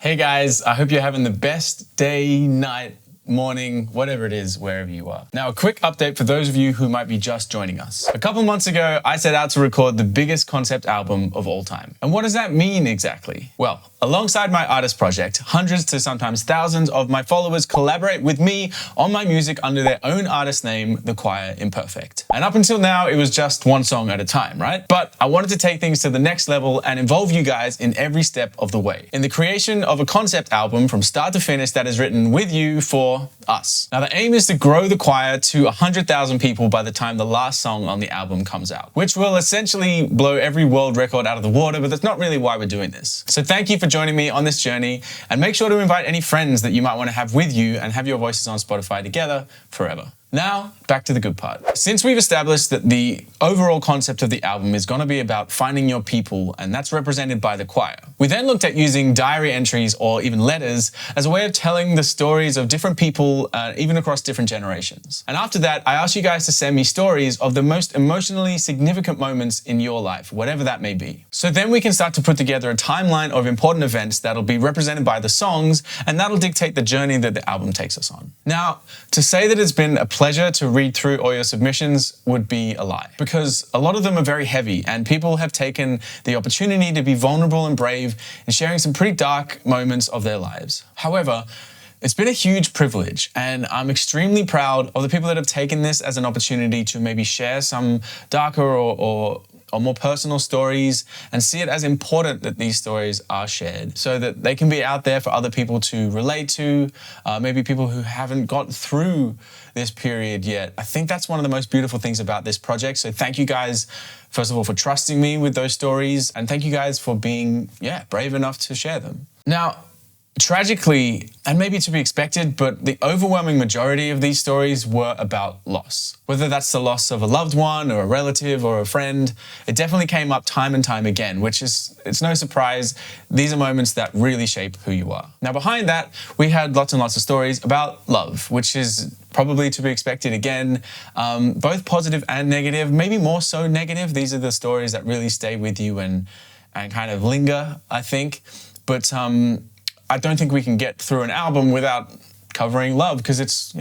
Hey guys, I hope you're having the best day, night, morning, whatever it is, wherever you are. Now, a quick update for those of you who might be just joining us. A couple months ago, I set out to record the biggest concept album of all time. And what does that mean exactly? Well, alongside my artist project, hundreds to sometimes thousands of my followers collaborate with me on my music under their own artist name, The Choir Imperfect. And up until now, it was just one song at a time, right? But I wanted to take things to the next level and involve you guys in every step of the way, in the creation of a concept album from start to finish that is written with you for us. Now, the aim is to grow the choir to 100,000 people by the time the last song on the album comes out, which will essentially blow every world record out of the water, but that's not really why we're doing this. So thank you for joining me on this journey, and make sure to invite any friends that you might want to have with you and have your voices on Spotify together forever. Now, back to the good part. Since we've established that the overall concept of the album is going to be about finding your people, and that's represented by the choir, we then looked at using diary entries or even letters as a way of telling the stories of different people, even across different generations. And after that, I asked you guys to send me stories of the most emotionally significant moments in your life, whatever that may be. So then we can start to put together a timeline of important events that'll be represented by the songs, and that'll dictate the journey that the album takes us on. Now, to say that it's been a pleasure to read through all your submissions would be a lie, because a lot of them are very heavy and people have taken the opportunity to be vulnerable and brave in sharing some pretty dark moments of their lives. However, it's been a huge privilege, and I'm extremely proud of the people that have taken this as an opportunity to maybe share some darker or more personal stories and see it as important that these stories are shared so that they can be out there for other people to relate to, maybe people who haven't got through this period yet. I think that's one of the most beautiful things about this project. So thank you guys, first of all, for trusting me with those stories, and thank you guys for being, brave enough to share them. Now, tragically, and maybe to be expected, but the overwhelming majority of these stories were about loss. Whether that's the loss of a loved one or a relative or a friend, it definitely came up time and time again, it's no surprise. These are moments that really shape who you are. Now, behind that, we had lots and lots of stories about love, which is probably to be expected again, both positive and negative, maybe more so negative. These are the stories that really stay with you and kind of linger, I think. But I don't think we can get through an album without covering love, because it's,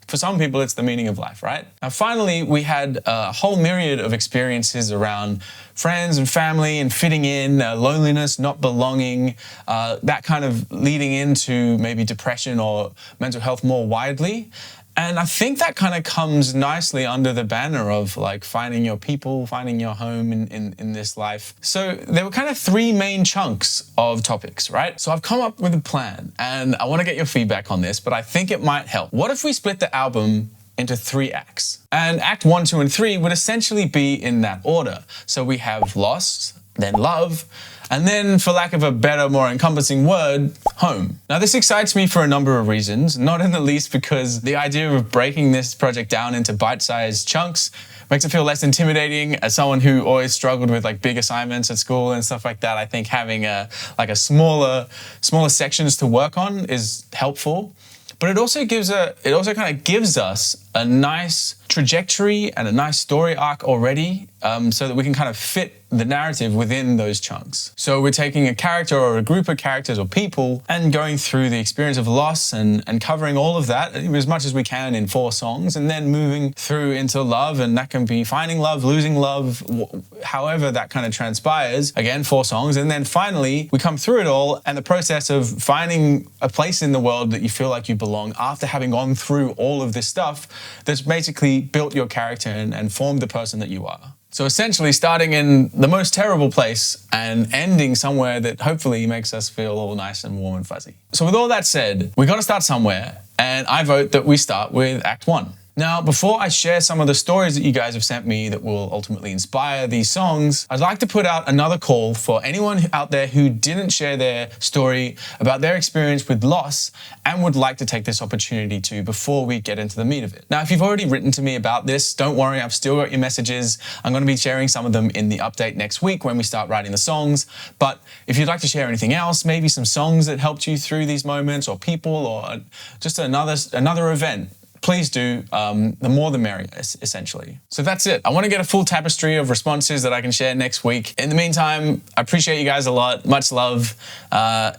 for some people, it's the meaning of life, right? Now, finally, we had a whole myriad of experiences around friends and family and fitting in, loneliness, not belonging, that kind of leading into maybe depression or mental health more widely. And I think that kind of comes nicely under the banner of like finding your people, finding your home in this life. So there were kind of three main chunks of topics, right? So I've come up with a plan, and I want to get your feedback on this, but I think it might help. What if we split the album into 3 acts? And act 1, 2, and 3 would essentially be in that order. So we have loss, then love, and then, for lack of a better, more encompassing word, home. Now, this excites me for a number of reasons, not in the least because the idea of breaking this project down into bite-sized chunks makes it feel less intimidating. As someone who always struggled with like big assignments at school and stuff like that, I think having a smaller sections to work on is helpful. But it also kind of gives us a nice trajectory and a nice story arc already, so that we can kind of fit the narrative within those chunks. So we're taking a character or a group of characters or people and going through the experience of loss and covering all of that as much as we can in 4 songs, and then moving through into love, and that can be finding love, losing love, however that kind of transpires. Again, 4 songs, and then finally we come through it all and the process of finding a place in the world that you feel like you belong after having gone through all of this stuff that's basically built your character and formed the person that you are. So essentially starting in the most terrible place and ending somewhere that hopefully makes us feel all nice and warm and fuzzy. So with all that said, we got to start somewhere, and I vote that we start with Act 1. Now, before I share some of the stories that you guys have sent me that will ultimately inspire these songs, I'd like to put out another call for anyone out there who didn't share their story about their experience with loss and would like to take this opportunity to before we get into the meat of it. Now, if you've already written to me about this, don't worry, I've still got your messages. I'm going to be sharing some of them in the update next week when we start writing the songs. But if you'd like to share anything else, maybe some songs that helped you through these moments, or people, or just another event, please do. The more the merrier, essentially. So that's it. I want to get a full tapestry of responses that I can share next week. In the meantime, I appreciate you guys a lot. Much love. Part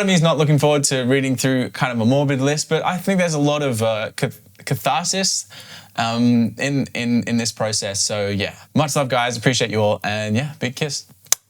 of me is not looking forward to reading through kind of a morbid list, but I think there's a lot of catharsis in this process. So yeah, much love, guys. Appreciate you all, and yeah, big kiss.